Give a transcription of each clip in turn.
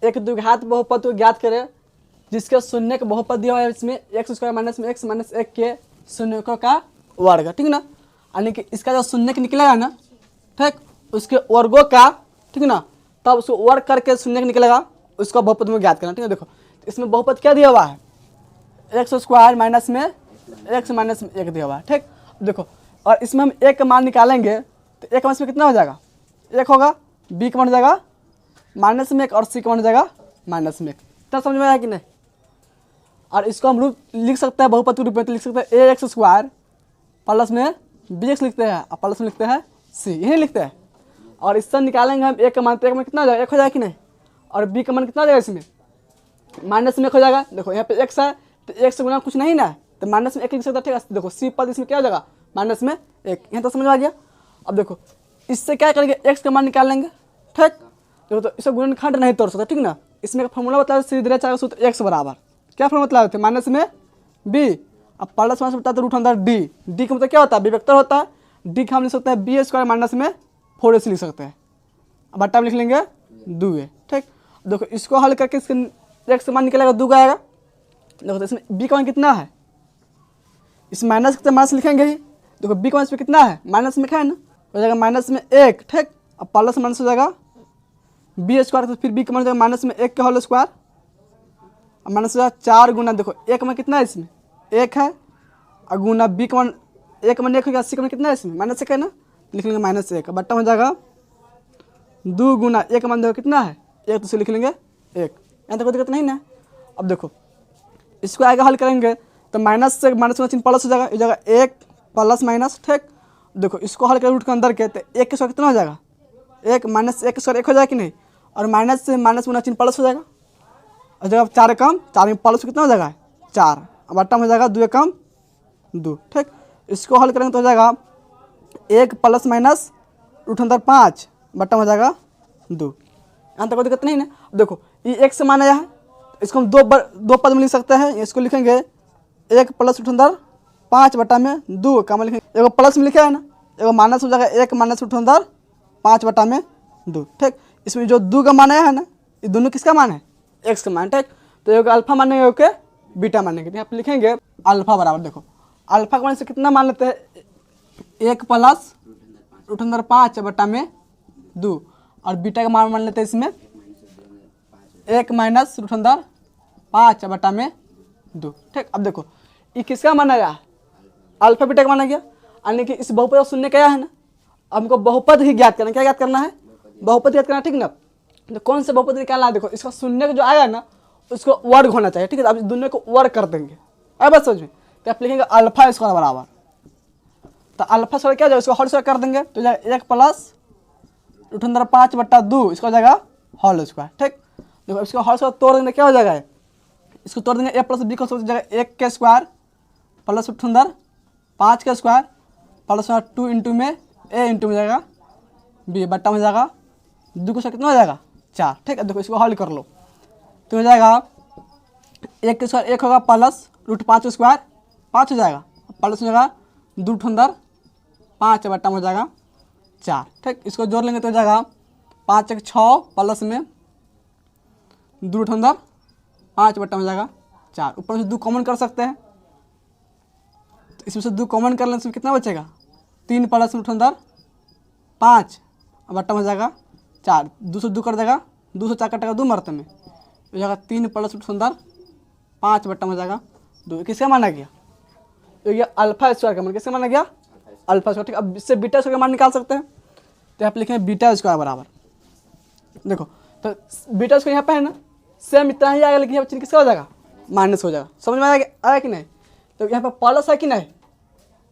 एक द्विघात बहुपद को ज्ञात करें जिसके शून्य का बहुपद दिया हुआ है इसमें एक्स स्क्वायर माइनस में एक्स माइनस एक के शून्यकों का वर्ग, ठीक ना। यानी कि इसका जो शून्य निकलेगा ना, ठीक, उसके वर्गों का, ठीक ना, तब उसको वर्ग करके शून्य निकलेगा, उसका बहुपद में ज्ञात करना, ठीक है। देखो इसमें बहुपद क्या दिया हुआ है, एक्स स्क्वायर माइनस में एक्स माइनस में एक दिया हुआ है, ठीक। देखो और इसमें हम एक का मान निकालेंगे तो एक माइनस में कितना हो जाएगा, एक होगा, बी का मान हो जाएगा माइनस में एक और सी का मान हो जाएगा माइनस में एक। इतना समझ में आया कि नहीं। और इसको हम रूप लिख सकते हैं बहुपद के रूप में, तो लिख सकते हैं ए एक्स स्क्वायर प्लस में बी एक्स लिखते हैं और प्लस में लिखते हैं सी, यही लिखते हैं। और इससे निकालेंगे हम एक का मान, तो एक में कितना हो जाएगा, एक हो जाएगा कि नहीं, और बी का मान कितना हो जाएगा, इसमें माइनस में एक हो जाएगा। देखो यहाँ पे एक्स है तो एक से गुना कुछ नहीं ना, तो माइनस में एक लिख सकता है, ठीक है। देखो सी पद इसमें क्या हो जाएगा, माइनस में एक, यहाँ तो समझ में आ गया। अब देखो इससे क्या करेंगे, एक्स का मान निकाल लेंगे, ठीक। देखो तो इसे गुणनखंड नहीं तोड़ सकता, ठीक ना। इसमें फॉर्मूला बता दो, सीधे चाहे सूत्र एक्स बराबर क्या फॉर्मूला बतला थे, माइनस में बी, अब प्लस माइनस बता तो रूट अंदर डी, डी का मतलब क्या होता है, बी वेक्टर होता है। डी का हम लिख सकते हैं बी स्क्वायर माइनस में 4ac लिख सकते हैं, अब बट्टा में लिख लेंगे 2a, ठीक। देखो इसको हल करके इसके एक्स का मान निकलेगा 2 का आएगा। देखो तो इसमें बी का मान कितना है, इस माइनस के माइनस लिखेंगे ही। देखो बी का मान कितना है, माइनस में क्या है ना, हो जाएगा माइनस में एक, ठीक। अब प्लस माइनस हो जाएगा बी स्क्वायर, तो फिर बी का मान हो जाएगा माइनस में एक का होल स्क्वायर, अब माइनस हो जाएगा 4 गुना, देखो एक में कितना है, इसमें एक है, और गुना बी का मान एक में एक हो गया, सी का मान कितना है, इसमें माइनस एक है ना, लिख लेंगे माइनस एक, बट्टा हो जाएगा 2 गुना एक मान देखो कितना है एक, तो इसे लिख लेंगे एक, यहाँ तक कोई दिक्कत नहीं ना। अब देखो इसको आगे हल करेंगे तो माइनस से माइनस में चिन्ह प्लस हो जाएगा, ये जाएगा एक प्लस माइनस, ठीक। देखो इसको हल करें रूट के अंदर के, तो एक के स्क्वायर कितना हो जाएगा, एक माइनस एक स्क्वायर एक हो जाएगा कि नहीं, और माइनस से माइनस में चिन्ह प्लस हो जाएगा, और जगह 4 कम 4 में प्लस कितना हो जाएगा 4, अब बट्टा में हो जाएगा 2 कम 2, ठीक। इसको हल करेंगे तो हो जाएगा एक प्लस माइनस रूट अंदर 5 बट्टा में हो जाएगा 2, यहाँ तक कोई दिक्कत नहीं ना। देखो ये एक से मान आया है, इसको हम दो पद में लिख सकते हैं, इसको लिखेंगे एक प्लस रूट अंदर 5 बट्टा में 2 का मान लिखेंगे, एगो प्लस में लिखा है ना, एगो माइनस हो जाएगा एक माइनस रूट अंदर 5 बट्टा में 2, ठीक। इसमें जो 2 का मान आया है ना, ये दोनों किसका मान है, एक्स का मान, ठीक। तो एक अल्फा मानेंगे, ओके बीटा मानेंगे, यहाँ पे लिखेंगे अल्फा बराबर, देखो अल्फा का मान से कितना मान लेते हैं, एक प्लस रूट अंदर 5 बट्टा में 2, और बीटा का मान लेते हैं इसमें एक माइनस रूट अंदर 5 बट्टा में 2, ठीक। अब देखो ये किसका माना गया, अल्फा बीटा का माना गया, यानी कि इस बहुपद शून्य क्या है ना, हमको बहुपद ही ज्ञात करना, क्या ज्ञात करना है, बहुपद ज्ञात करना, ठीक ना। तो कौन से बहुपद निकालना है, देखो इसका शून्य जो आएगा ना उसको वर्ग होना चाहिए, ठीक है। अब इस दोनों को वर्ग कर देंगे, अब बस समझ में, तो आप लिखेंगे अल्फा स्क्वायर बराबर, तो अल्फा स्क्वायर क्या हो जाएगा, इसको होल स्क्वायर कर देंगे तो जाएगा 1 प्लस रूट अंदर 5 बट्टा 2, इसका हो जाएगा होल स्क्वायर, ठीक। देखो इसको होल स्क्वायर तोड़ देंगे, क्या हो जाएगा, इसको तोड़ देंगे, ए प्लस बी का जाएगा 1 के स्क्वायर प्लस रूट अंदर 5 के स्क्वायर प्लस 2 इंटू में ए इंटू में जाएगा बी बट्टा में जाएगा 2 का स्क्वायर कितना हो जाएगा 4, ठीक है। देखो इसको हल कर लो तो हो जाएगा 1 के स्क्वायर 1 होगा प्लस रूट 5 स्क्वायर 5 हो जाएगा, प्लस हो जाएगा 2 रूट अंदर 5 बट्टा में हो जाएगा 4, ठीक। इसको जोड़ लेंगे तो हो जाएगा 5 1 6 प्लस में 2 रूट अंदर 5 बट्टा में जाएगा 4, ऊपर से 2 कॉमन कर सकते हैं, तो इसमें से 2 कॉमन कर लेने से कितना बचेगा 3 प्लस रूट अंदर 5 बट्टा में जाएगा 4, 2 से 2 कर देगा, 2 से 4 कटेगा 2 मरते में, हो जाएगा 3 प्लस रूट अंदर 5 बट्टा में जाएगा 2, किसका माना गया, तो ये अल्फा स्क्वायर का मान किसका माना गया, अल्फा स्क्वायर, ठीक। अब इससे बीटा स्क्वायर का मान निकाल सकते हैं, तो यहाँ पे लिखेंगे बीटा स्क्वायर बराबर, देखो तो बीटा स्क्वायर यहाँ पे है ना सेम इतना ही आएगा, लेकिन यहाँ पे किसका हो जाएगा माइनस हो जाएगा, समझ में आया कि नहीं। तो यहाँ पे प्लस है कि नहीं,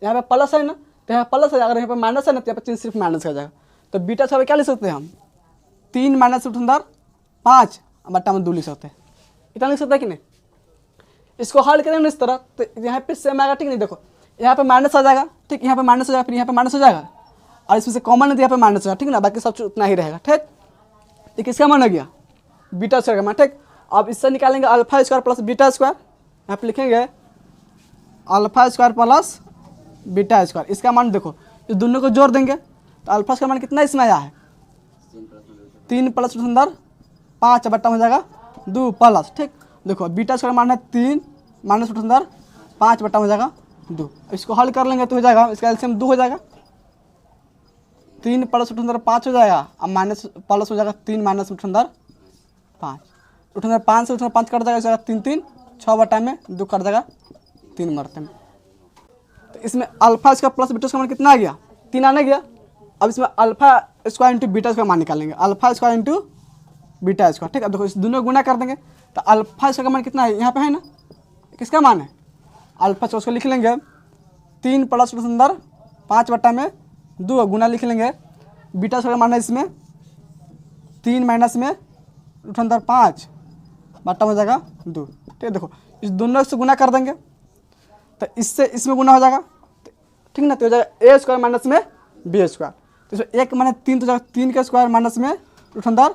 यहाँ पे प्लस है ना, तो यहाँ प्लस है, अगर यहाँ पे माइनस है ना तो यहाँ पे चिन्ह सिर्फ माइनस हो जाएगा, तो बीटा स्क्वायर क्या लिख सकते हैं हम 3 माइनस रूट अंदर 5 बट्टा में 2 लिख सकते हैं, इतना लिख सकते हैं कि नहीं। इसको हल करेंगे इस तरह तो यहाँ पे सेम आएगा, ठीक नहीं। देखो यहाँ पे माइनस आ जाएगा, ठीक, यहाँ पे माइनस हो जाएगा, फिर यहाँ पे माइनस हो जाएगा, और इसमें से कॉमन है तो यहाँ पे माइनस हो जाएगा, ठीक ना, बाकी सब उतना ही रहेगा, ठीक। तो किसका मान हो गया बीटा स्क्वायर का मान, ठीक। अब इससे निकालेंगे alpha square plus beta square, यहाँ पे लिखेंगे alpha square plus beta square, इसका मान देखो इस दोनों को जोड़ देंगे तो अल्फा स्क्वायर मान कितना इसमें आया है 3 प्लस रूट अंदर 5 बट्टा हो जाएगा 2 प्लस, ठीक। देखो बीटा स्क्वायर मानना 3 माइनस रूट अंदर 5 बट्टा हो जाएगा 2। इसको हल कर लेंगे तो हो जाएगा, इसका एलसीएम 2 हो जाएगा, 3 प्लस रूट अंदर 5 हो जाएगा, अब माइनस प्लस हो जाएगा 3 माइनस रूट अंदर 5, रूट अंदर 5 से रूट अंदर 5 कट जाएगा, इसका 3 3 6 बट्टा में 2 कट जाएगा 3 मरते में। तो इसमें अल्फा इसका प्लस बीटा का मान कितना आ गया, 3 आने गया। अब इसमें अल्फा स्क्वायर इंटू बीटा का मान निकालेंगे, alpha square into beta square, ठीक है। देखो इस दोनों गुना कर देंगे तो अल्फा स्क्वायर का मान कितना है, यहाँ पे है ना, किसका मान है अल्फा, उसको लिख लेंगे 3 प्लस रूट अंदर 5 बट्टा में 2 गुना लिख लेंगे, बीटा स्क्वायर का मान है इसमें 3 माइनस में रूट अंदर 5 बट्टा हो जाएगा 2, ठीक है। देखो इस दोनों से गुना कर देंगे तो इससे इसमें गुना हो जाएगा, ठीक ना, तो हो जाएगा ए स्क्वायर माइनस में बी स्क्वायर। तो इसमें 1 माइनस 3 तो जाएगा 3 का स्क्वायर माइनस में रूट अंदर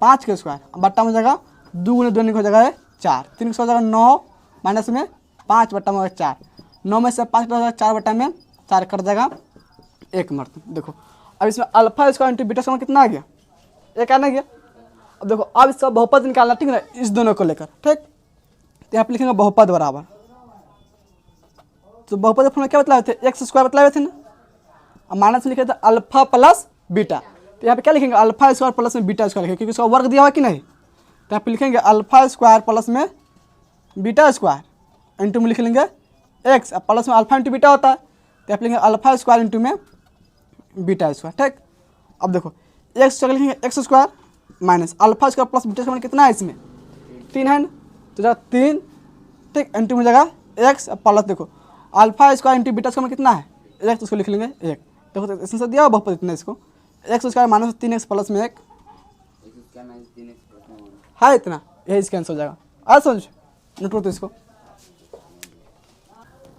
5 का स्क्वायर, बट्टा हो जाएगा 2 गुना 2 हो जाएगा 4, 3 का हो जाएगा 9 माइनस में 5 बट्टा में हो जाएगा 4, 9 में से 5 कट जाएगा 4 बट्टा में 4 कट जाएगा 1 मरते। देखो अब इसमें alpha square into beta square कितना आ गया, 1 आना गया। अब देखो अब इसका बहुपद निकालना, ठीक है ना, इस दोनों को लेकर, ठीक। तो यहाँ पे लिखेंगे बहुपद बराबर, तो बहुपद फॉर्मूला क्या बतलाए थे, एक्स स्क्वायर बतलाए थे ना, अब माइनस में लिखे थे अल्फा प्लस बीटा, तो यहाँ पे क्या लिखेंगे अल्फा स्क्वायर प्लस में बीटा स्क्वायर लिखेंगे, क्योंकि उसका वर्ग दिया हुआ कि नहीं। तो यहाँ पे लिखेंगे अल्फा स्क्वायर प्लस में बीटा स्क्वायर इंटू में लिख लेंगे एक्स, अब प्लस में अल्फा इंटू बीटा होता है, तो यहाँ पे लिखेंगे अल्फा स्क्वायर इंटू में बीटा स्क्वायर, ठीक। अब देखो एक्स स्क्वायर लिखेंगे x square minus alpha square plus beta square कितना है, इसमें 3 है ना, तो जाएगा 3, ठीक, इंटू में जाएगा एक्स, अब प्लस देखो alpha square into beta square में कितना है एक्स, उसको लिख लेंगे 1। देखो तो इसमें से दिया बहुपद इतना, इसको x square minus 3x plus में 1 है इतना, यही इसका आंसर हो जाएगा। आज समझ नोट करो तो इसको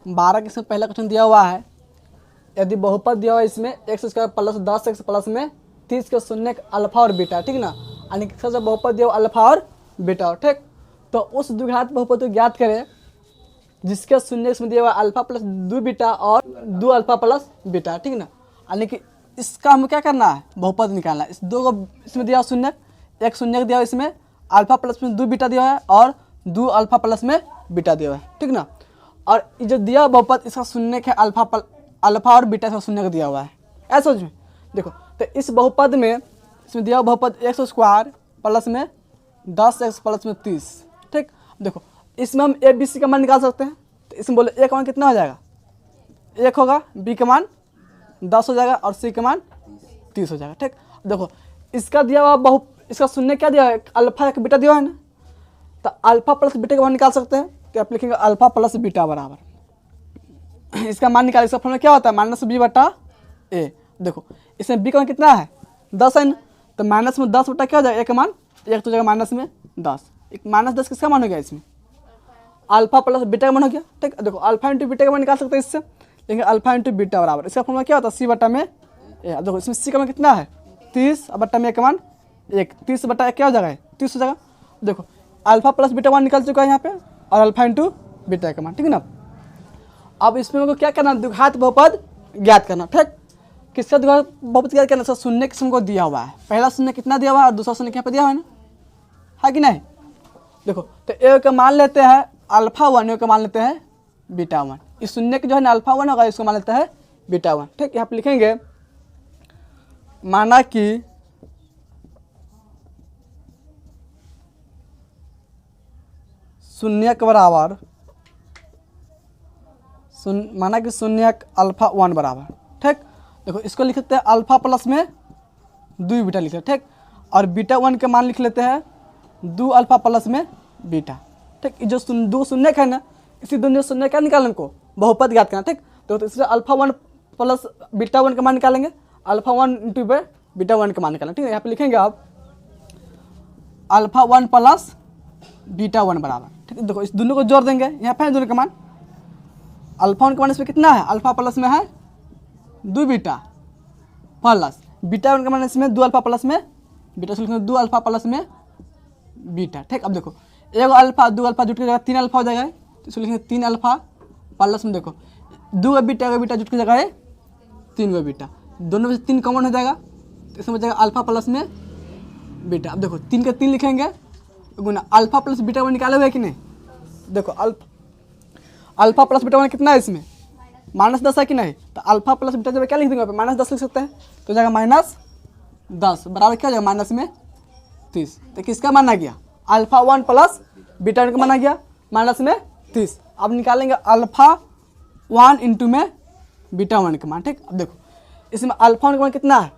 12 के इसमें पहला क्वेश्चन दिया हुआ है, यदि बहुपद दिया हुआ है इसमें x square plus 10x plus में 30 के शून्य अल्फा और बीटा, ठीक ना, यानी कि सबसे बहुपद दिया हुआ अल्फा और बीटा, ठीक। तो उस द्विघात बहुपद को ज्ञात करें जिसके शून्य इसमें दिया हुआ अल्फा प्लस 2 बीटा और 2 अल्फा प्लस बीटा, ठीक ना, यानी कि इसका हमें क्या करना है, बहुपद निकालना है। इस दो को इसमें दिया हुआ शून्य, एक शून्य दिया हुआ इसमें अल्फा प्लस में 2 बीटा दिया हुआ है और 2 अल्फा प्लस में बीटा दिया हुआ है, ठीक ना। और ये जो दिया बहुपद इसका शून्य है अल्फा और बीटा इसका शून्य दिया हुआ है, ऐसा समझ में। देखो तो इस बहुपद में इसमें दिया हुआ बहुपद एक्स स्क्वायर प्लस में 10x प्लस में 30, ठीक। देखो इसमें हम ए बी सी का मान निकाल सकते हैं, तो इसमें बोले ए का मान कितना हो जाएगा, 1 होगा, बी का मान 10 हो जाएगा और सी का मान 30 हो जाएगा, ठीक। देखो इसका दिया हुआ इसका शून्य क्या दिया है, अल्फा एक बीटा दिया है ना, तो अल्फा प्लस बीटा का मान निकाल सकते हैं, तो आप लिखेंगे अल्फा प्लस बीटा बराबर इसका मान निकाल, इसका फॉर्मूला क्या होता है माइनस बी बटा ए। देखो इसमें बी का मान कितना है 10 है ना, तो माइनस में 10 बटा क्या हो जाएगा, एक का मान 1 तो जाएगा माइनस में 10, एक माइनस 10 किसका मान हो गया, इसमें अल्फा प्लस बीटा का मान हो गया, ठीक। देखो अल्फा इंटू बीटा का मान निकाल सकते हैं इससे, लेकिन अल्फा इंटू बीटा बराबर इसका फॉर्मूला क्या होता है सी बटा में ए। देखो इसमें सी का मान कितना है 30 बटा में ए का मान 1, 30 बटा 1 क्या हो जाएगा 30 हो जाएगा। देखो अल्फा प्लस बीटा मान निकल चुका है यहाँ पे और अल्फा इंटू बीटा का मान, ठीक है ना। अब इसमें हमको क्या करना, द्विघात बहुपद ज्ञात करना, ठीक। किसका द्विघात बहुपद ज्ञात करना, सर शून्य किस्म को दिया हुआ है, पहला शून्य कितना दिया हुआ है और दूसरा शून्य यहाँ पे दिया हुआ है ना, है कि नहीं। देखो तो ए का मान लेते हैं अल्फा 1, ए का मान लेते हैं बीटा 1, इस शून्य के जो है ना अल्फा 1 होगा, इसको मान लेते हैं बीटा 1, ठीक। यहाँ पे लिखेंगे माना कि शून्य के बराबर माना कि शून्य अल्फा 1 बराबर, ठीक। देखो इसको लिख लेते हैं अल्फा प्लस में 2 बीटा लिख लेते हैं, ठीक। और बीटा 1 के मान लिख लेते हैं 2 अल्फा प्लस में बीटा, ठीक। जो 2 शून्य है ना, इसी दोनों शून्य क्या निकालने को बहुपद ज्ञात करना, ठीक। तो इसलिए अल्फा 1 प्लस बीटा 1 का मान निकालेंगे, अल्फा 1 इंटू बीटा 1 का मान निकालेंगे, ठीक है। यहाँ पे लिखेंगे आप अल्फा 1 प्लस बीटा 1 बराबर, ठीक है। देखो इस दोनों को जोड़ देंगे, यहाँ पे दोनों का मान अल्फा 1 का मान इसमें कितना है, अल्फा प्लस में है 2 बीटा प्लस बीटा 1 का मान इसमें 2 अल्फा प्लस में बीटा, से लिखेंगे 2 अल्फा प्लस में बीटा, ठीक। अब देखो एक अल्फा 2 अल्फा जुट के जगह 3 अल्फा हो जाएगा, तो इसको लिखेंगे 3 अल्फा प्लस में देखो 2 बीटा जुट के जगह है 3 बीटा, दोनों में से 3 कॉमन हो जाएगा, तो इसमें हो जाएगा अल्फा प्लस में बीटा। अब देखो 3 के 3 लिखेंगे गुना अल्फा प्लस बीटा वन निकाले हुए है कि नहीं। देखो अल्फा प्लस बीटा वन कितना है इसमें -10 है कि नहीं। तो अल्फा प्लस बीटा जब क्या लिख देंगे यहाँ पे -10 लिख सकते हैं। तो जाएगा -10 बराबर क्या हो जाएगा -30। तो किसका माना गया अल्फा 1 प्लस बीटा वन का माना गया -30। अब निकालेंगे अल्फा 1 इंटू में बीटा वन का मान। ठीक, अब देखो इसमें अल्फा वन का मान कितना है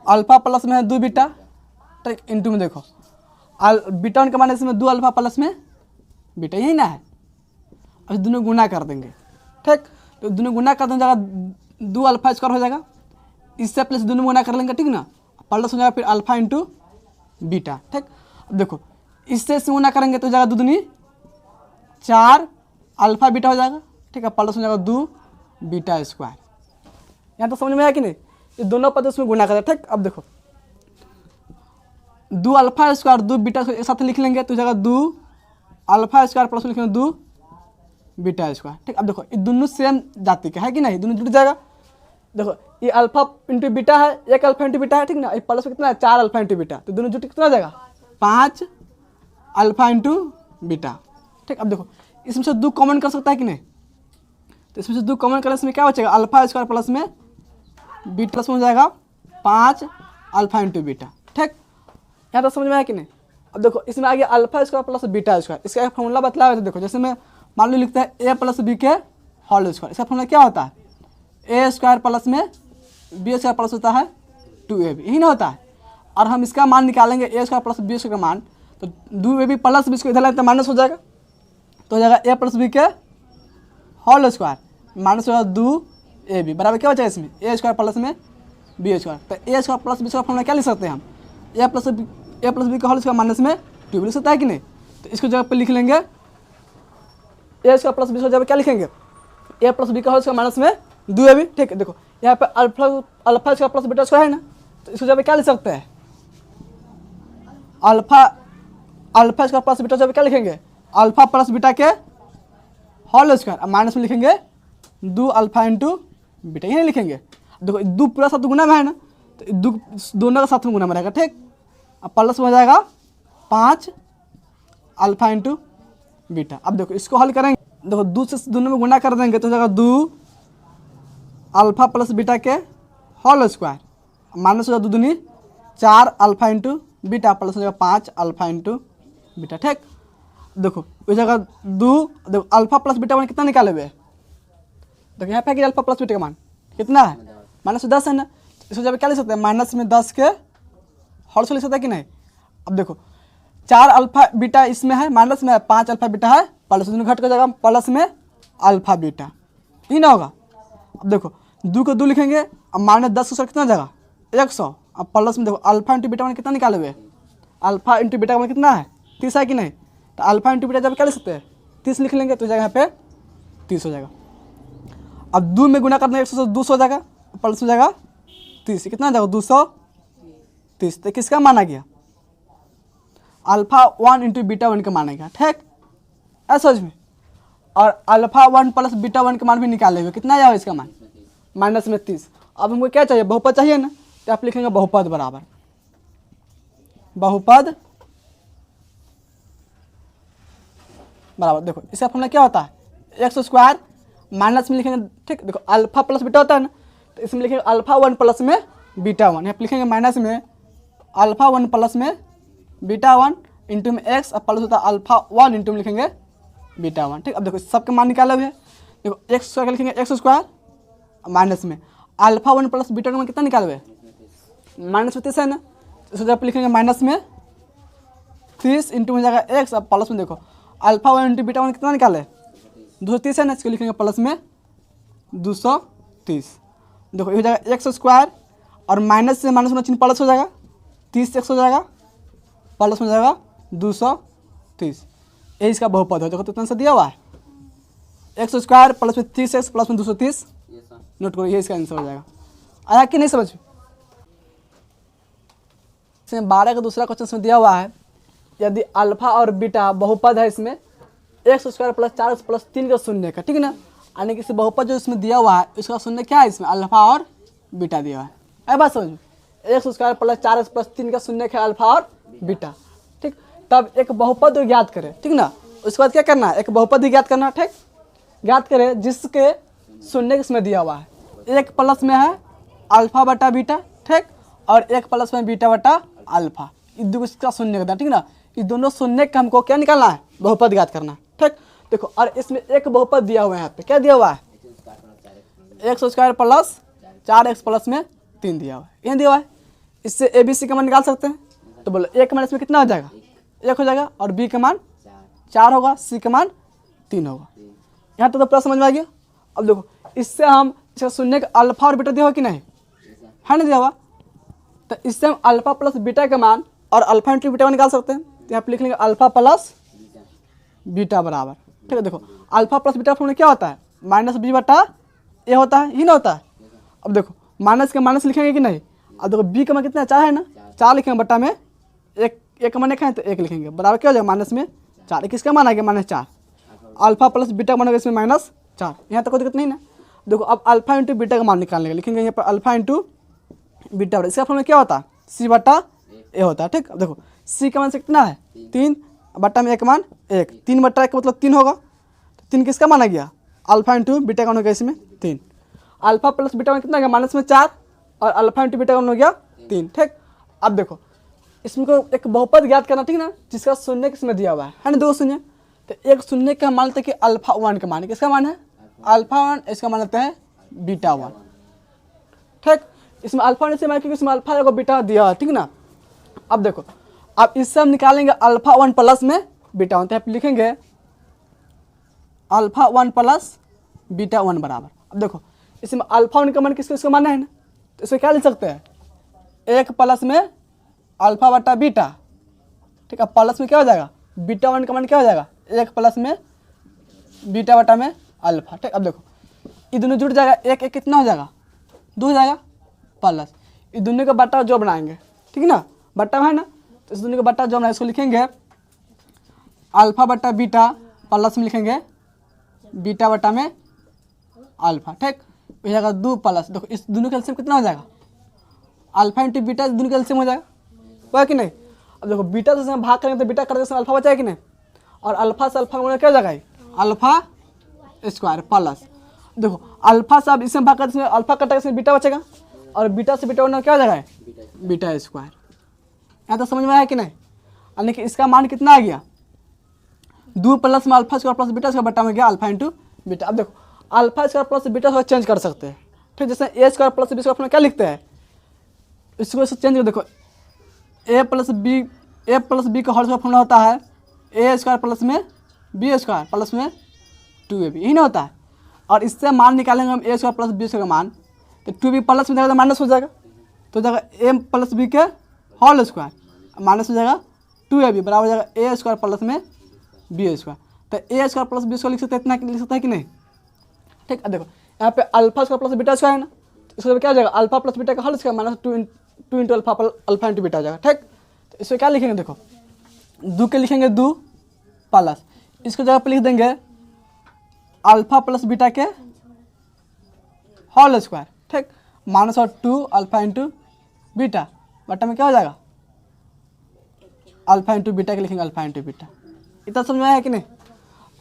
अल्फा प्लस में है 2 बीटा। ठीक, इंटू में देखो बीटा वन का मान इसमें 2 अल्फा प्लस में बीटा, यही ना है। अब दोनों गुना कर देंगे। ठीक, तो दोनों गुना कर देंगे जाएगा 2 अल्फा स्क्वायर हो जाएगा। इससे प्लस दोनों गुना कर लेंगे, ठीक ना, प्लस हो जाएगा फिर अल्फा इंटू बीटा। ठीक, अब देखो इससे गुना करेंगे तो जाएगा 2 दूनी 4 अल्फा बीटा हो जाएगा। ठीक है, प्लस हो जाएगा 2 बीटा स्क्वायर। यहाँ तो समझ में आया कि नहीं। ये दोनों पद उसमें गुना करें। ठीक, अब देखो 2 अल्फा स्क्वायर 2 बीटा एक साथ लिख लेंगे तो जाएगा 2 अल्फा स्क्वायर प्लस लिखेंगे 2 बीटा स्क्वायर। ठीक, अब देखो ये दोनों सेम जाति का है कि नहीं, दोनों जुड़ जाएगा। देखो ये अल्फा इंटू बीटा है, एक अल्फा इंटू बीटा है, ठीक ना। ये प्लस कितना है 4 अल्फा इंटू बीटा, तो दोनों जुट कितना आ जाएगा 5 अल्फा इंटू बीटा। ठीक, अब देखो इसमें से 2 कॉमन कर सकता है कि नहीं। तो इसमें से 2 कॉमन करने से क्या बचेगा अल्फा स्क्वायर प्लस में बीटा प्लस में हो जाएगा 5 अल्फा इंटू बीटा। ठीक, यहाँ तो समझ में आया कि नहीं। अब देखो इसमें आ गया alpha square plus beta square. इसका एक फॉर्मूला बतलाया है। देखो जैसे मैं मान लो लिखते हैं ए प्लस बी के होल स्क्वायर। इसका फॉर्मूला क्या होता है ए स्क्वायर प्लस में बी स्क्वायर प्लस होता है 2ab, यही ना होता है। और हम इसका मान निकालेंगे ए स्क्वायर प्लस बी स्क्वायर का मान, तो 2ab प्लस बी इसको इधर लाए तो माइनस हो जाएगा। तो हो जाएगा ए प्लस बी के होल स्क्वायर माइनस होगा 2ab बराबर क्या बचा इसमें ए स्क्वायर प्लस में बी स्क्वायर। तो A square plus B square formula क्या लिख सकते हैं हम ए प्लस बी का होल स्क्वायर माइनस में 2 लिख सकता है कि नहीं। तो इसको जगह पे लिख लेंगे ए स्क्वायर प्लस बी स्क्वायर जगह क्या लिखेंगे ए प्लस बी का होल स्क्वायर माइनस में 2ab। ठीक है, देखो यहाँ पे alpha square plus beta square है ना, तो इसको जगह पे क्या लिख सकते हैं अल्फा स्क्वायर प्लस बीटा जगह क्या लिखेंगे अल्फा प्लस बीटा के होल स्क्वायर, माइनस में लिखेंगे 2 अल्फा इंटू बीटा, यही लिखेंगे। देखो 2 पूरा साथ गुना में है ना, तो दोनों का साथ में गुना में रहेगा। ठीक, अब प्लस में हो जाएगा 5 अल्फा इंटू बीटा। अब देखो इसको हल करेंगे, देखो 2 से दोनों में गुना कर देंगे तो हो जाएगा 2 अल्फा प्लस बीटा के होल स्क्वायर माइनस हो जाएगा 2 दूनी 4 अल्फा इंटू बीटा प्लस हो जाएगा 5 अल्फा इंटू बीटा। ठीक, देखो हो जाएगा 2। देखो अल्फा प्लस बीटा मान कितना निकाले हुए, देखो यहाँ पे कि अल्फा प्लस बीटा का मान कितना है -10 है ना। इसको जब क्या लिख सकते हैं माइनस में 10 के होल स्क्वायर लिख सकते हैं कि नहीं। अब देखो 4 अल्फा बीटा इसमें है माइनस में 5 अल्फा बीटा है प्लस दोनों घट कर जाएगा प्लस में अल्फा बीटा, यही ना होगा। अब देखो 2 को 2 लिखेंगे, अब -10 से कितना जाएगा 100। अब प्लस में देखो अल्फा इंटू बीटा मान कितना निकाले हुए अल्फा इंटू बीटा मान कितना है 30 है कि नहीं। तो अल्फा इंटू बीटा जब क्या लिख सकते हैं 30 लिख लेंगे तो जाएगा यहाँ पे 30 हो जाएगा। अब 2 में गुना करना 100 से 200 हो जाएगा, प्लस हो जाएगा 30, कितना जाएगा 230। तो किसका माना गया अल्फा 1 इंटू बीटा 1 का माना गया। ठीक, ऐसा समझ में। और अल्फा 1 प्लस बीटा 1 का मान भी निकाले हुए कितना आया इसका मान -30। अब हमको क्या चाहिए बहुपद चाहिए ना, तो आप लिखेंगे बहुपद बराबर देखो इसका फॉर्मूला क्या होता है एक्स स्क्वायर माइनस में लिखेंगे। ठीक, देखो अल्फा प्लस बीटा होता है ना, तो इसमें लिखेंगे अल्फा 1 प्लस में बीटा 1, यहाँ पे लिखेंगे माइनस में अल्फा 1 प्लस में बीटा 1 इंटू में एक्स, अब प्लस होता है अल्फा 1 इंटू में लिखेंगे बीटा 1। ठीक, अब देखो सबके मान निकाले हुए हैं। देखो एक्स स्क्वायर लिखेंगे एक्स स्क्वायर माइनस में अल्फा 1 प्लस बीटा 1 कितना निकाले हुए -30 है ना, तो इसको जब लिखेंगे माइनस में 30 इंटू में जाएगा एक्स, अब प्लस में देखो अल्फा 1 इंटू बीटा 1 कितना निकाले 230 है ना, इसको लिखेंगे प्लस में 230। देखो ये हो जाएगा एक्स स्क्वायर और माइनस से माइनस में चिन्ह प्लस हो जाएगा 30 एक्स हो जाएगा प्लस में जाएगा 230। ये इसका बहुपद है। देखो तो इतना सा दिया हुआ है एक्स स्क्वायर प्लस में 30x प्लस में 230। नोट करो ये इसका आंसर हो जाएगा। आया कि नहीं समझ में। इसमें 12 का दूसरा क्वेश्चन में दिया हुआ है यदि अल्फा और बीटा बहुपद है इसमें x square plus 4x plus 3 का शून्य का, ठीक है ना। यानी कि बहुपद जो इसमें दिया हुआ है इसका शून्य क्या है इसमें अल्फा और बीटा दिया हुआ है। बात समझ में x square plus 4x plus 3 का शून्य है अल्फा और बीटा। ठीक, तब एक बहुपद ज्ञात करें, ठीक ना। उसके बाद क्या करना है, एक बहुपद ज्ञात करना। ठीक, ज्ञात करें जिसके शून्य इसमें दिया हुआ है, एक प्लस में है अल्फा बटा बीटा, ठीक, और एक प्लस में बीटा बटा अल्फा, इसका शून्य का, ठीक ना। इस दोनों शून्य का हमको क्या निकालना है, बहुपद ज्ञात करना है। ठीक, देखो और इसमें एक बहुपद दिया हुआ है, यहाँ पे क्या दिया हुआ है, x square plus 4x plus में 3 दिया हुआ है, ये दिया हुआ है। इससे ए बी सी का मान निकाल सकते हैं। तो बोलो ए का मान इसमें कितना हो जाएगा, 1 हो जाएगा, और बी का मान 4 होगा, सी का मान 3 होगा। यहाँ तो पूरा समझ में आ गया। अब देखो इससे हम इसका शून्य का अल्फा और बीटा दिया हुआ कि नहीं, है ना दिया हुआ। तो इससे हम अल्फा प्लस बीटा का मान और अल्फा इंटू बीटा निकाल सकते हैं। तो यहाँ पे लिख लेंगे अल्फा प्लस बीटा बराबर, ठीक है। देखो अल्फा प्लस बीटा फॉर्मूला क्या होता है, माइनस बी बटा ए होता है, ही ना होता है। अब देखो माइनस के माइनस लिखेंगे कि नहीं। अब देखो बी का मान कितना है, 4 है ना, 4 लिखेंगे बट्टा में एक का मान 1 है तो 1 लिखेंगे, बराबर क्या हो जाएगा माइनस में 4। किसका मान आ गया -4, अल्फा प्लस बीटा का मान होगा इसमें -4। यहाँ तक कोई दिक्कत नहीं ना। देखो अब अल्फा इंटू बीटा का मान निकालने का लिखेंगे यहाँ पर अल्फा इंटू बीटा, इसका फॉर्मूला क्या होता है, सी बटा ए होता है। ठीक, अब देखो सी का मान से कितना है 3, बट्टा में 1 मान 1, 3 बट्टा 1 मतलब 3 होगा। तो 3 किसका मान आ गया, अल्फा इंटू बीटा का मान हो गया इसमें 3। अल्फा प्लस बीटा में कितना आ गया माइनस में 4, और अल्फा इंटू बीटा का मान हो गया 3। ठीक, अब देखो इसमें को एक बहुपद ज्ञात करना, ठीक ना, जिसका शून्य किसमें दिया हुआ है ना, 2 शून्य। तो एक शून्य का मान लेते हैं कि अल्फा 1 का मान, किसका मान है अल्फा 1, इसका मान लेते हैं बीटा 1। ठीक, इसमें अल्फा 1 से मान क्योंकि इसमें अल्फा को बीटा दिया हुआ है, ठीक ना। अब देखो अब इससे हम निकालेंगे अल्फा 1 प्लस में बीटा 1, तो यहाँ पे लिखेंगे अल्फा 1 प्लस बीटा 1 बराबर। अब देखो इसमें अल्फा 1 का मान किसका मानना है ना, तो इसमें क्या लिख सकते हैं 1 प्लस में अल्फा बटा बीटा। ठीक है, प्लस में क्या हो जाएगा बीटा 1 का मान क्या हो जाएगा 1 प्लस में बीटा बटा में अल्फा। ठीक, अब देखो ये दोनों जुड़ जाएगा, 1 1 कितना हो जाएगा 2 हो जाएगा, प्लस ये दोनों का बट्टा जो बनाएंगे, ठीक है ना, बट्टा में है ना। तो इस दोनों का बट्टा जो बनाए इसको लिखेंगे अल्फा बटा बीटा, प्लस में लिखेंगे बीटा बटा में अल्फा। ठीक, हो जाएगा 2 प्लस, देखो इस दोनों का एलसीएम कितना हो जाएगा, अल्फा इंटू बीटा, इस दोनों का एलसीएम हो जाएगा, हुआ कि नहीं। अब देखो बीटा से भाग करेंगे तो बीटा करते समय अल्फा बचा है कि नहीं, और अल्फा से अल्फा का क्या हो जाएगा अल्फा स्क्वायर प्लस। देखो अल्फा से अब इसमें भाग करते समय अल्फा कटेगा, इसमें बीटा बचेगा, और बीटा से बीटा क्या हो जाएगा बीटा स्क्वायर। यहाँ तो समझ में आया कि नहीं। यानी कि इसका मान कितना आ गया 2 प्लस में alpha square plus beta square बटा में गया अल्फा इंटू बीटा। अब देखो alpha square plus beta square change कर सकते हैं। ठीक, जैसे ए स्क्वायर प्लस बी स्क्वायर क्या लिखते हैं, इसको चेंज कर देखो ए प्लस बी का होल स्क्वायर फॉर्मूला होता है ए स्क्वायर प्लस में बी स्क्वायर प्लस में 2ab, यही ना होता है। और इससे मान निकालेंगे हम ए स्क्वायर प्लस बी स्क्वायर का मान, तो 2b प्लस में जाएगा तो माइनस हो जाएगा, तो जाएगा ए प्लस बी के होल स्क्वायर, माइनस हो जाएगा 2ab बराबर हो जाएगा ए स्क्वायर प्लस में बी स्क्वायर। तो A square plus B square लिख सकते हैं, इतना लिख सकता है कि नहीं। ठीक, अब देखो यहाँ पे alpha square plus beta square है ना, तो इसको क्या हो जाएगा अल्फा प्लस बीटा का whole square minus 2 into alpha into beta हो जाएगा। ठीक, तो इसको क्या लिखेंगे देखो 2 के लिखेंगे 2 प्लस, इसको जगह पर लिख देंगे अल्फा प्लस बीटा के होल स्क्वायर। ठीक, माइनस और 2 अल्फा इंटू बीटा बटा में क्या हो जाएगा अल्फा इंटू बीटा के लिखेंगे अल्फा इंटू बीटा। इतना समझ में आया कि नहीं।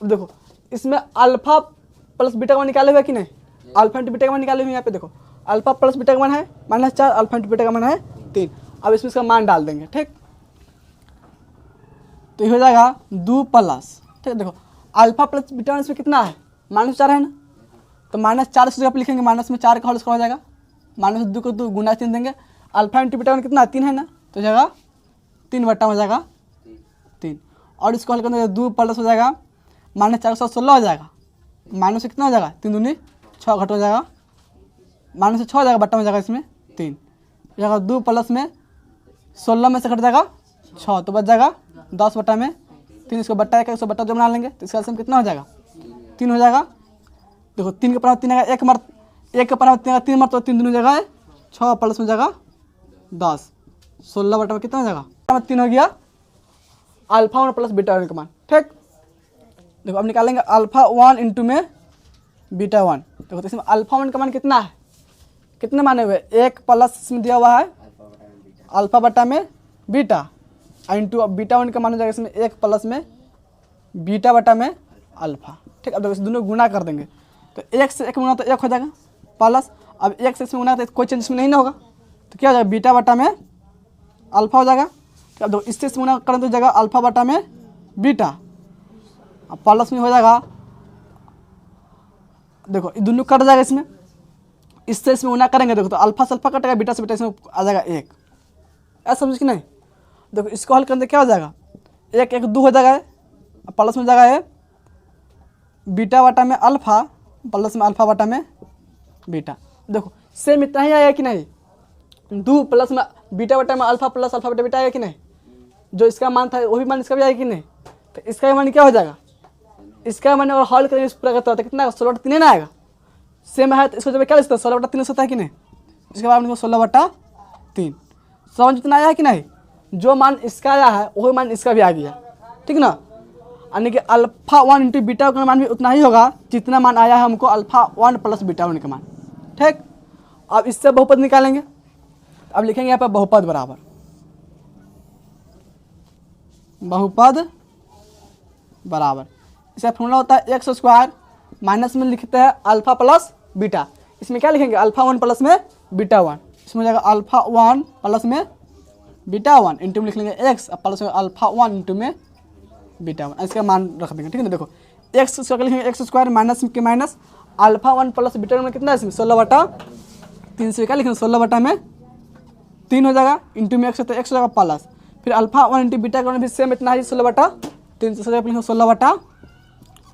अब देखो इसमें अल्फा प्लस बीटा का मान निकाले हुए कि नहीं, अल्फा इंटू बीटा का मान निकाले हुए। यहाँ पे देखो अल्फा प्लस बीटा का मान है -4, अल्फा इंटू बीटा का मान है 3। अब इसमें इसका मान डाल देंगे। ठीक, तो ये हो जाएगा 2 प्लस, ठीक है। देखो अल्फा प्लस बीटा इसमें कितना है -4 है ना, तो -4 इस जगह पर लिखेंगे, माइनस में 4 का होल स्क्वायर हो जाएगा, -2 को 2 गुना 3 देंगे। अल्फा इंटू बीटा कितना 3 है ना, तो जगह 3 बट्टा हो जाएगा 3, और इसको हल करने 2 प्लस हो जाएगा -4 के साथ 16 हो जाएगा, माइनस से कितना हो जाएगा 3 दूनी 6 घट हो जाएगा, माइनस से 6 हो जाएगा बट्टा हो जाएगा इसमें 3 हो जाएगा। 2 प्लस में 16 में से घट जाएगा 6, तो बच जाएगा 10 बट्टा में 3, इसको बट्टा है, इसको बट्टा जो बना लेंगे, तो इसका एलसीएम कितना हो जाएगा 3 हो जाएगा। देखो 3 के परावर्त 3 आएगा, 1 के परावर्त 3 आएगा 3 मर, तो 3 दोनों जगह है 6 प्लस में जाएगा 10, 16 बटा में कितना हो जाएगा 3 हो गया अल्फा 1 प्लस बीटा 1 का मान। ठीक, देखो अब निकालेंगे अल्फा 1 इंटू में बीटा 1। देखो तो इसमें अल्फा 1 का मान कितना है, कितने माने हुए 1 प्लस इसमें दिया हुआ है अल्फा बटा में बीटा इंटू बीटा वन का मान हो जाएगा इसमें 1 प्लस में बीटा बटा में अल्फा। ठीक, अब देखो इस दोनों गुना कर देंगे तो 1 से 1 गुना तो 1 हो जाएगा प्लस, अब 1 से इसमें गुना तो कोई चेंज इसमें नहीं ना होगा तो क्या हो जाएगा बीटा बटा में अल्फा हो जाएगा। अब देखो इससे गुना करें तो जाएगा अल्फा बटा में बीटा, अब प्लस में हो जाएगा, देखो ये दोनों कट जाएगा इसमें, इससे इसमें गुना करेंगे देखो तो अल्फा से अल्फा कटेगा, बीटा से बीटा इसमें आ जाएगा 1। ऐसा समझ कि नहीं? देखो इसको हल करने क्या हो जाएगा 1 1 2 हो जाएगा, प्लस में जाएगा ये बीटा बटा में अल्फा प्लस में अल्फा बटा में बीटा। देखो सेम इतना ही आया कि नहीं, 2 प्लस में बीटा बटा में अल्फा प्लस अल्फा बटा बीटा आया कि नहीं, जो इसका मान था वो भी मान इसका भी आया कि नहीं, तो इसका मान क्या हो जाएगा, इसका मान और हल करेंगे इस पूरा का तो कितना 16 बटा 3 ना आएगा, सेम है तो इसको जब क्या लिखते हैं 16 बटा 3 होता है कि नहीं, इसके बाद में 16 बटा 3 समझ जितना आया है कि नहीं, जो मान इसका आया है वही मान इसका भी आ गया। ठीक ना, यानी कि अल्फा 1 इंटू बीटा का मान भी उतना ही होगा जितना मान आया है हमको अल्फा 1 प्लस बीटा 1 का मान। ठीक, अब इससे बहुपद निकालेंगे, अब लिखेंगे यहाँ पर बहुपद बराबर बहुपद बराबर इसका फॉर्मूला होता है एक्स स्क्वायर माइनस में लिखते हैं अल्फा प्लस बीटा, इसमें क्या लिखेंगे अल्फा 1 प्लस में बीटा 1, इसमें हो जाएगा अल्फा 1 प्लस में बीटा 1 इंटू में लिख लेंगे एक्स प्लस में अल्फा 1 इंटू में बीटा 1, इसका मान रख देंगे। ठीक है ना, देखो एक्स स्क्वायर लिखेंगे एक्स स्क्वायर माइनस के माइनस अल्फा 1 प्लस बीटा 1 में कितना है इसमें 16 बटा 3 से क्या लिखेंगे 16 बटा में 3 हो जाएगा इंटू में एक्स तो एक्स हो जाएगा प्लस, फिर अल्फा 1 इंटू बीटा का भी सेम इतना ही 16 बटा 3 से 16 बटा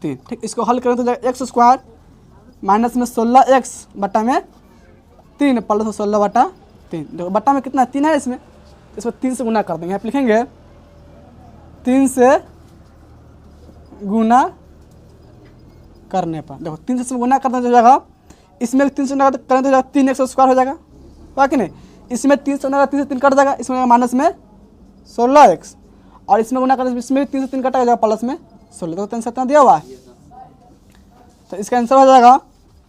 3। ठीक, इसको हल करें तो जाएगा एक्स स्क्वायर माइनस में 16x बटा में 3 प्लस 16 बटा 3, देखो बटा में कितना 3 है इसमें 3 से गुना कर देंगे, यहाँ पे लिखेंगे 3 से गुना करने पर, देखो 3 से गुना करने हो जाएगा, इसमें 3 से गुना करें तो 3x स्क्वायर हो जाएगा, हुआ कि नहीं, इसमें 3 से गुना 3 से 3 कट जाएगा, इसमें माइनस में 16x और इसमें गुना करें इसमें 3 से 3 कटा जाएगा प्लस में 16, तो 3 से इतना दिया हुआ है, तो इसका आंसर हो जाएगा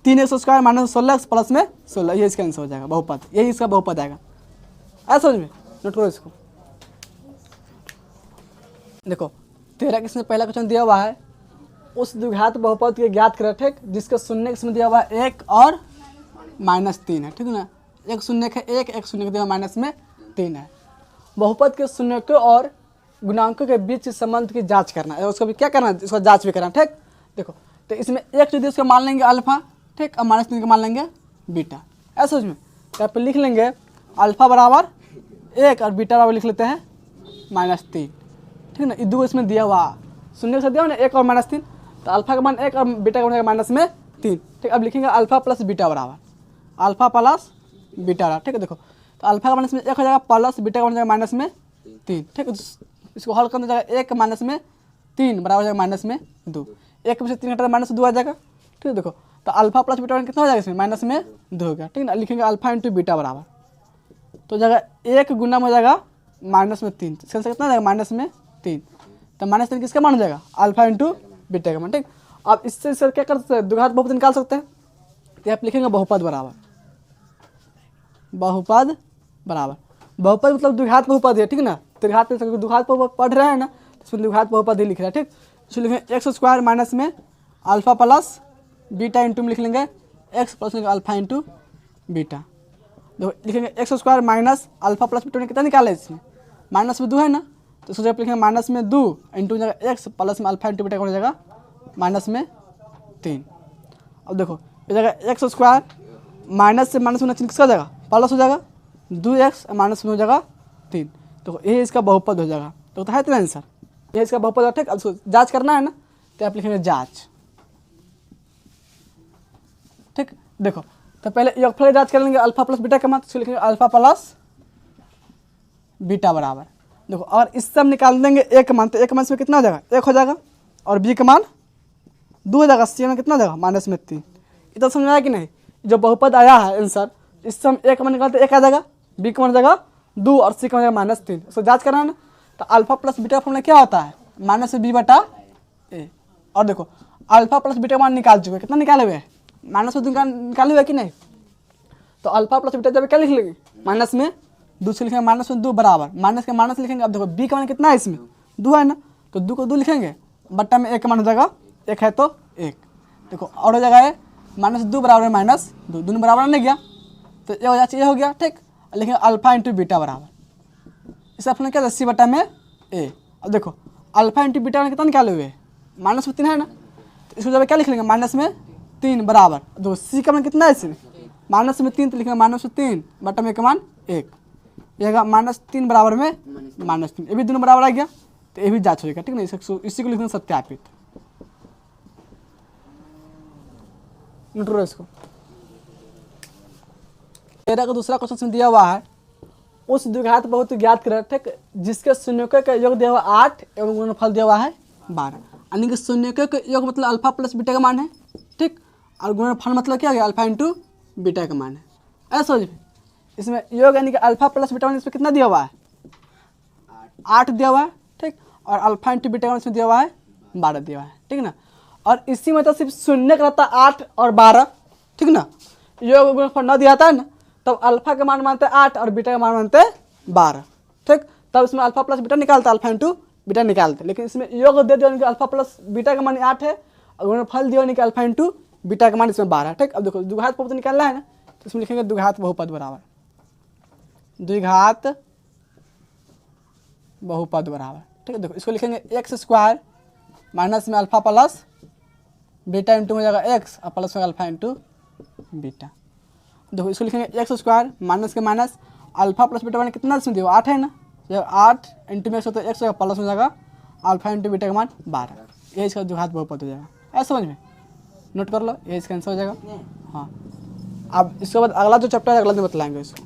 3x square minus 16x plus में 16, ये इसका आंसर हो जाएगा बहुपद, यही इसका बहुपद आएगा। ऐसा समझ में, नोट करो इसको। देखो 13 किसने पहला क्वेश्चन दिया हुआ है, उस द्विघात बहुपद के ज्ञात करें। ठीक, जिसके शून्य इसमें दिया हुआ है 1 और -3 है। ठीक है ना, एक शून्य है 1, एक शून्य दिया माइनस में 3 है। बहुपद के शून्यकों और गुणांकों के बीच संबंध की जांच करना है, उसको भी क्या करना है, इसको जांच भी करना। ठीक, देखो तो इसमें एक जो उसका मान लेंगे अल्फा, ठीक, और -3 का मान लेंगे बीटा, ऐसा उसमें तो यहाँ पर लिख लेंगे अल्फा बराबर 1 और बीटा बराबर लिख लेते हैं -3। ठीक ना, ये दो इसमें दिया हुआ शून्य से दिया हुआ ना 1 और -3, तो अल्फा का मान 1 और बीटा का मान -3। ठीक, अब लिखेंगे अल्फा प्लस बीटा बराबर अल्फा प्लस बीटा बराबर। ठीक है, देखो तो अल्फा का मान इसमें 1 हो जाएगा प्लस बीटा का मान जाएगा -3। ठीक, इसको हल करने जाएगा 1 -3 बराबर हो जाएगा -2, 1 में से 3 घटा -2 आ जाएगा। ठीक है, देखो तो अल्फा प्लस बीटा कितना हो जाएगा इसमें -2 हो गया। ठीक है ना, लिखेंगे अल्फा इंटू बीटा बराबर तो जाएगा 1 गुना में हो जाएगा -3, इसका कितना जाएगा -3, तो -3 किसका मान हो जाएगा अल्फा इंटू बीटा का मान। ठीक, अब इससे सर क्या कर सकते हैं, द्विघात बहुपद निकाल सकते हैं, तो आप लिखेंगे बहुपद बराबर बहुपद बराबर, बहुपद मतलब द्विघात बहुपद है। ठीक है ना, त्रिघात में द्विघात बहुपद पढ़ रहे हैं ना, तो इसमें द्विघात बहुपद ही लिख रहा है। ठीक, इसको लिखेंगे एक्स स्क्वायर माइनस में अल्फा प्लस बीटा इंटू में लिख लेंगे x plus alpha into beta. देखो लिखेंगे x square minus alpha plus beta कितना निकाले इसमें -2 है ना, तो इसको जब लिखेंगे -2 इंटू जाएगा एक्स प्लस में अल्फा इंटू बीटा हो जाएगा -3। अब देखो ये जाएगा एक्स स्क्वायर माइनस से माइनस में किसका जाएगा प्लस हो जाएगा 2x माइनस में हो जाएगा 3, तो ये इसका बहुपद हो जाएगा। तो है इतना आंसर, ये इसका बहुपद है। ठीक, अब इसको जांच करना है ना, तो आप लिखेंगे जांच। ठीक, देखो तो पहले योगफल जांच कर लेंगे अल्फा प्लस बीटा का मान, तो लिखेंगे अल्फा प्लस बीटा बराबर, देखो और इस सब निकाल देंगे ए का मान, तो ए का मान इसमें कितना हो जाएगा 1 हो जाएगा और बी का मान 2 हो जाएगा, सी में कितना हो जाएगा -3। इतना समझ आया कि नहीं, जो बहुपद आया है आंसर इस समय ए का मान निकालते 1 आ जाएगा, बी का मान हो जाएगा 2 और सी का मान हो जाएगा -3। उसको जांच करना है ना, तो अल्फा प्लस बीटा फॉर्मूला क्या होता है -b/a। और देखो अल्फा प्लस बीटा मान निकाल चुके, कितना निकाले हुए हैं -2 निकाले हुए कि नहीं, तो अल्फा प्लस बीटा जब क्या लिख लेंगे दूसरे लिखेंगे माइनस में 2 बराबर, माइनस के माइनस लिखेंगे। अब देखो बी का मान कितना है इसमें 2 है ना, तो 2 को 2 लिखेंगे, बट्टा में 1 का मान हो जाएगा 1 है तो 1। देखो और हो जाएगा है -2 बराबर -2, दोनों बराबर नहीं गया तो ये हो जाए, ये हो गया ठीक। लिखेंगे अल्फा इंटू बीटा बराबर, इसे अपने क्या सी बट्टा में ए। अब देखो अल्फा इंटू बीटा में कितना निकाले हुए -3 है ना, तो इसको जब क्या लिख लेंगे -3 बराबर। देखो सी का मान कितना है इसमें -3, तो लिखेंगे -3 बट्टा में 1 का मान 1, ये -3 बराबर में -3, ये भी दोनों बराबर आ गया तो ये भी जांच हो जाएगा ठीक ना। इसी को लिखेंगे सत्यापित। इसको 13 का दूसरा क्वेश्चन दिया हुआ है, उस द्विघात बहुत ज्ञात करें ठीक, जिसके शून्यकों का योग दिया हुआ 8 एवं गुणनफल दिया हुआ है 12। यानी कि शून्यकों का योग मतलब अल्फा प्लस बीटा का मान है ठीक, और गुणनफल मतलब क्या है अल्फा इंटू बीटा का मान है। ऐसा समझ में, इसमें योग यानी कि अल्फा प्लस बीटा मान इसमें कितना दिया हुआ है 8 दिया हुआ है ठीक, और अल्फा इंटू बीटा का मान इसमें दिया हुआ है 12 दिया हुआ है ठीक ना। और इसी में तो सिर्फ शून्य का रहता है 8 और 12 ठीक ना, योग गुणनफल न दिया था ना, तब अल्फा का मान मानते हैं 8 और बीटा का मान मानते हैं 12 ठीक। तब इसमें अल्फा प्लस बीटा निकालते अल्फा इंटू बीटा निकालते, लेकिन इसमें योग दे दिया कि अल्फा प्लस बीटा का मान 8 है और गुणनफल दिया कि अल्फा इंटू बीटा का मान इसमें 12 ठीक। अब देखो द्विघात बहुपद निकालना है ना, तो इसमें लिखेंगे द्विघात बहुपद बराबर, द्विघात बहुपद बराबर ठीक है। देखो इसको लिखेंगे x² माइनस में अल्फा प्लस बीटा इंटू हो जाएगा x और प्लस में अल्फा इंटू बीटा। देखो इसको लिखेंगे x² माइनस के माइनस अल्फा प्लस बीटा मान कितना इसमें दिया 8 है ना, जब 8 इंटू में तो x प्लस हो जाएगा अल्फा इंटू बीटा का मान 12, ये इसका द्विघात बहुपद हो जाएगा। ऐसा समझ में नोट कर लो, ये इसका आंसर हो जाएगा। हाँ अब इसके बाद अगला जो चैप्टर है अगला दिन बतलाएंगे इसको।